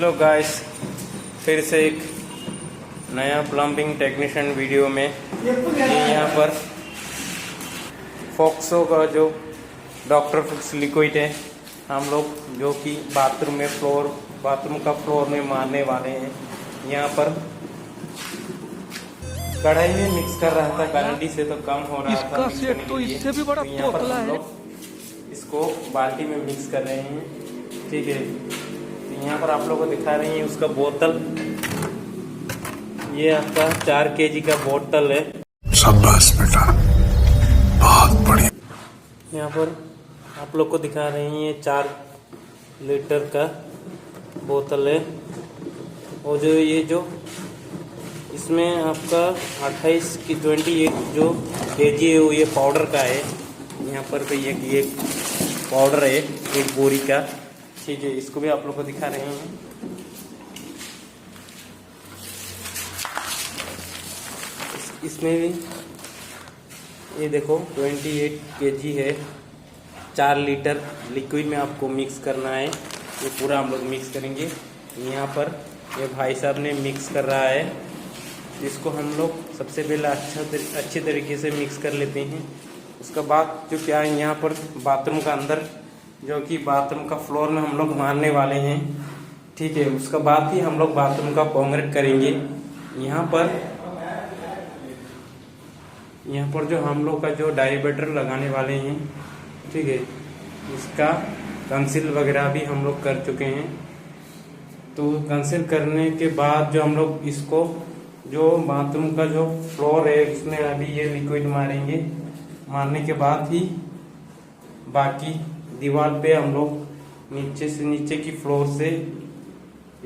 Hello guys, फिर से एक नया प्लम्बिंग टेक्नीशियन वीडियो में। ये यहाँ पर फॉक्सो का जो डॉक्टर फिक्स लिक्विड है, हम लोग जो कि बाथरूम का फ्लोर में मारने वाले हैं। यहाँ पर कढ़ाई में मिक्स कर रहा था, गारंटी से तो कम हो रहा था मिक्स करने के लिए। इससे भी बड़ा तो यहाँ पर तोतला हम है। लोग इसको बाल्टी में मिक्स कर रहे हैं, ठीक है। यहाँ पर आप लोगों को दिखा रही है उसका बोतल। ये आपका 4 kg का बोतल है। शाबाश बेटा, बहुत बढ़िया। यहाँ पर आप लोग को दिखा रही है 4 लीटर का बोतल है। और जो ये जो इसमें आपका 28 जो kg है वो ये पाउडर का है। यहाँ पर भी ये पाउडर है एक बोरी का, ठीक है। इसको भी आप लोग को दिखा रहे हैं। इसमें भी ये देखो 28 kg है। 4 लीटर लिक्विड में आपको मिक्स करना है। ये पूरा हम लोग मिक्स करेंगे। यहाँ पर ये भाई साहब ने मिक्स कर रहा है। इसको हम लोग सबसे पहले अच्छे तरीके से मिक्स कर लेते हैं। उसके बाद जो क्या है, यहाँ पर बाथरूम का अंदर जो कि बाथरूम का फ्लोर में हम लोग मारने वाले हैं, ठीक है। उसके बाद ही हम लोग बाथरूम का कंक्रीट करेंगे। यहाँ पर जो हम लोग का जो डायमीटर लगाने वाले हैं, ठीक है, इसका कंसील वगैरह भी हम लोग कर चुके हैं। तो कंसील करने के बाद जो हम लोग इसको जो बाथरूम का जो फ्लोर है उसमें अभी ये लिक्विड मारेंगे। मारने के बाद ही बाकी दीवार पे हम लोग नीचे की फ्लोर से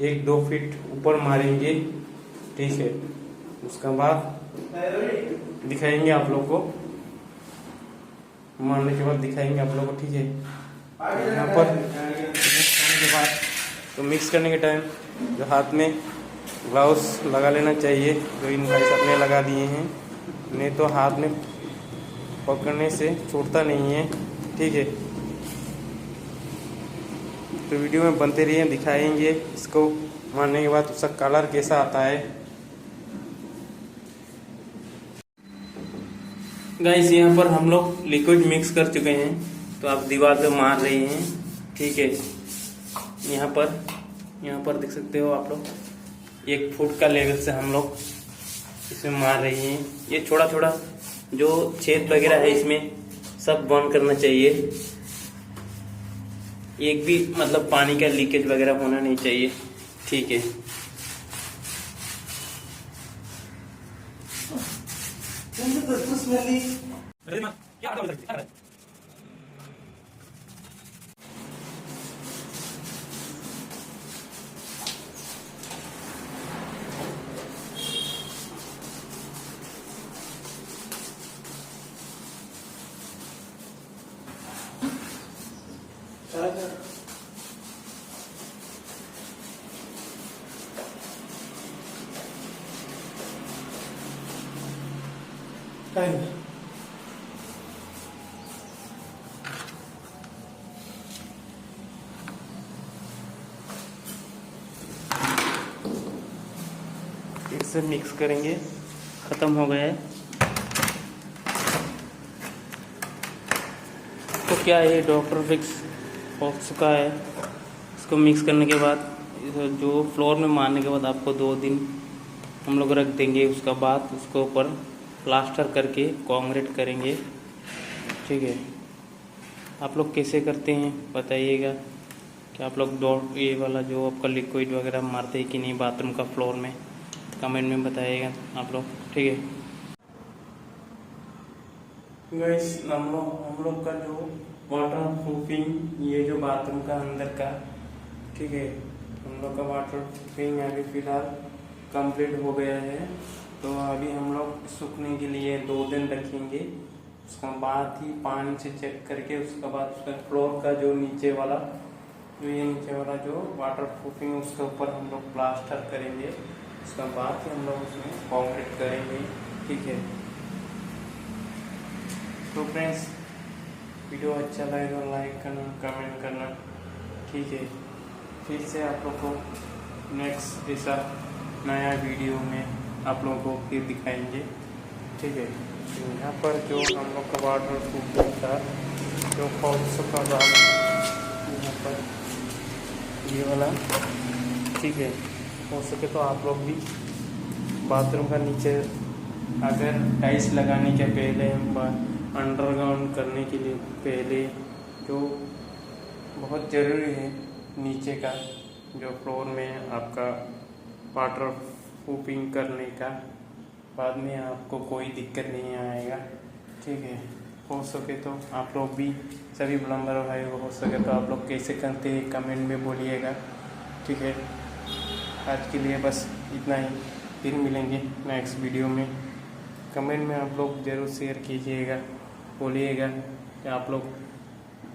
1-2 फीट ऊपर मारेंगे, ठीक है। उसके बाद दिखाएंगे आप लोग को, मारने के बाद दिखाएंगे आप लोग को, ठीक है। यहाँ पर मिक्स करने के बाद तो मिक्स करने के टाइम जो हाथ में ग्लव्स लगा लेना चाहिए, जो इन भाई साहब ने लगा दिए हैं। नहीं तो हाथ में पकड़ने से छूटता नहीं है, ठीक है। तो वीडियो में बनते रहिए, दिखाएंगे इसको मारने के बाद उसका कलर कैसा आता है। गाइस, यहाँ पर हम लोग लिक्विड मिक्स कर चुके हैं, तो आप दीवार पे मार रहे हैं, ठीक है। यहाँ पर देख सकते हो आप लोग 1 फुट का लेवल से हम लोग इसमें मार रहे हैं। ये छोटा जो छेद वगैरह है इसमें सब बंद करना चाहिए। एक भी मतलब पानी का लीकेज वगैरह होना नहीं चाहिए, ठीक है। इससे मिक्स करेंगे, खत्म हो गया है। तो क्या है, डॉक्टर फिक्स हो चुका है। इसको मिक्स करने के बाद जो फ्लोर में मारने के बाद आपको 2 दिन हम लोग रख देंगे। उसका बाद उसको ऊपर प्लास्टर करके कंक्रीट करेंगे, ठीक है। आप लोग कैसे करते हैं बताइएगा कि आप लोग ये वाला जो आपका लिक्विड वगैरह मारते हैं कि नहीं बाथरूम का फ्लोर में, कमेंट में बताइएगा आप लोग, ठीक है। गाइस, हम लोग का जो वाटर प्रूफिंग ये जो बाथरूम का अंदर का, ठीक है, हम लोग का वाटर प्रूफिंग अभी फिलहाल कंप्लीट हो गया है। तो अभी हम लोग सूखने के लिए 2 दिन रखेंगे। उसका बाद ही पानी से चेक करके उसके बाद उसका फ्लोर का जो नीचे वाला जो वाटर प्रूफिंग उसके ऊपर हम लोग प्लास्टर करेंगे। उसका बाद ही हम लोग उसमें कंक्रीट करेंगे, ठीक है। तो फ्रेंड्स, वीडियो अच्छा लगे तो लाइक करना, कमेंट करना, ठीक है। फिर से आप लोग को नेक्स्ट ऐसा नया वीडियो में आप लोगों को फिर दिखाएंगे। ठीक है, यहाँ पर जो हम लोग का वाटर प्रूफिंग का जो फॉल्स का भाग यहाँ पर ये वाला, ठीक है, हो सके तो आप लोग भी बाथरूम का नीचे अगर टाइल्स लगाने के पहले अंडरग्राउंड करने के लिए पहले जो बहुत ज़रूरी है नीचे का जो फ्लोर में आपका वाटर प्रूफिंग करने का, बाद में आपको कोई दिक्कत नहीं आएगा। ठीक है, हो सके तो आप लोग भी सभी प्लम्बर भाई हो सके तो आप लोग कैसे करते हैं कमेंट में बोलिएगा। ठीक है, आज के लिए बस इतना ही, फिर मिलेंगे नेक्स्ट वीडियो में। कमेंट में आप लोग ज़रूर शेयर कीजिएगा, बोलिएगा कि आप लोग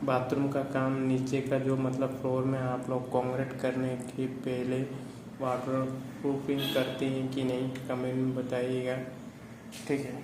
बाथरूम का काम नीचे का जो मतलब फ्लोर में आप लोग कंक्रीट करने के पहले वाटर प्रूफिंग करते हैं कि नहीं, कमेंट में बताइएगा। ठीक है।